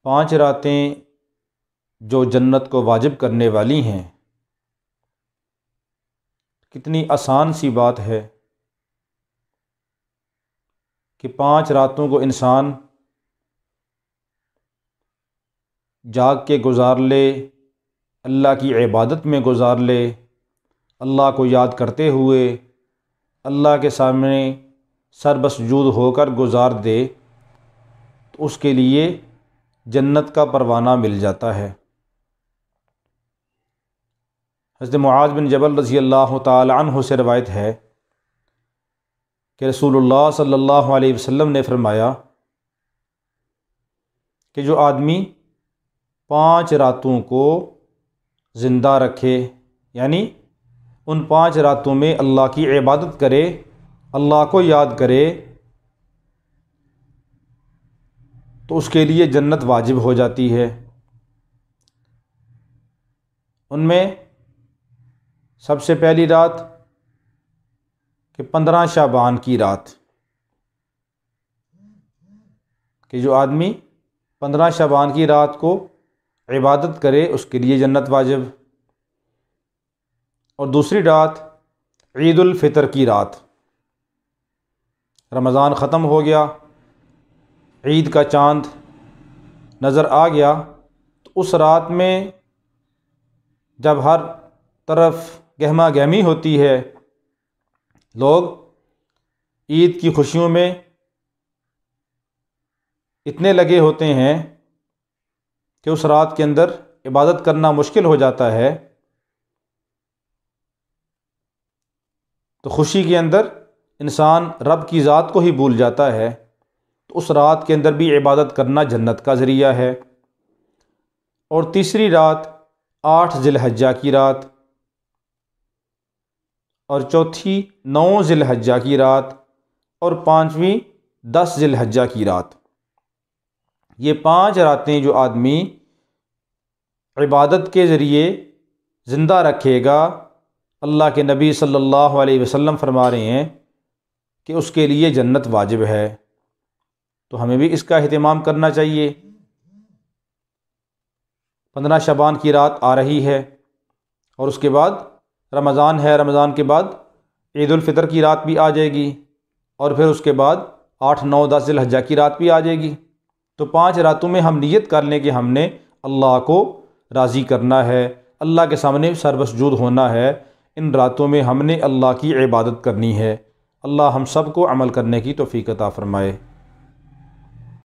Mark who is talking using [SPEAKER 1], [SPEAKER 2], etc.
[SPEAKER 1] 5 راتیں جو جنت کو واجب کرنے والی ہیں، کتنی آسان سی بات ہے کہ 5 راتوں کو انسان جاگ کے گزار لے، اللہ کی عبادت میں گزار لے، اللہ کو یاد کرتے ہوئے اللہ کے سامنے سر بسجود ہو کر گزار دے تو اس کے لیے جنت کا پروانہ مل جاتا ہے۔ حضرت معاذ بن جبل رضی اللہ تعالی عنہ سے روایت ہے کہ رسول اللہ صلی اللہ علیہ وسلم نے فرمایا کہ جو آدمی 5 راتوں کو زندہ رکھے، یعنی ان 5 راتوں میں اللہ کی عبادت کرے، اللہ کو یاد کرے، تو اس کے لیے جنت واجب ہو جاتی ہے۔ ان میں سب سے پہلی رات کہ 15 شعبان کی رات، کہ جو آدمی 15 شعبان کی رات کو عبادت کرے اس کے لیے جنت واجب۔ اور دوسری رات عید الفطر کی رات، رمضان ختم ہو گیا، عید کا چاند نظر آ گیا، تو اس رات میں جب ہر طرف گہما گہمی ہوتی ہے، لوگ عید کی خوشیوں میں اتنے لگے ہوتے ہیں کہ اس رات کے اندر عبادت کرنا مشکل ہو جاتا ہے، تو خوشی کے اندر انسان رب کی ذات کو ہی بھول جاتا ہے، تو اس رات کے اندر بھی عبادت کرنا جنت کا ذریعہ ہے۔ اور تیسری رات 8 ذی الحجہ کی رات، اور چوتھی 9 ذی الحجہ کی رات، اور 5ویں 10 ذی الحجہ کی رات۔ یہ 5 راتیں جو آدمی عبادت کے ذریعے زندہ رکھے گا، اللہ کے نبی صلی اللہ علیہ وسلم فرما رہے ہیں کہ اس کے لیے جنت واجب ہے، تو ہمیں بھی اس کا اہتمام کرنا چاہیے۔ 15 شعبان کی رات آ رہی ہے، اور اس کے بعد رمضان ہے، رمضان کے بعد عید الفطر کی رات بھی آ جائے گی، اور پھر اس کے بعد 8، 9، 10 ذی الحجہ کی رات بھی آ جائے گی۔ تو 5 راتوں میں ہم نیت کر لیں کہ ہم نے اللہ کو راضی کرنا ہے، اللہ کے سامنے سر بسجود ہونا ہے، ان راتوں میں ہم نے اللہ کی عبادت کرنی ہے۔ اللہ ہم سب کو عمل کرنے کی توفیق عطا فرمائے۔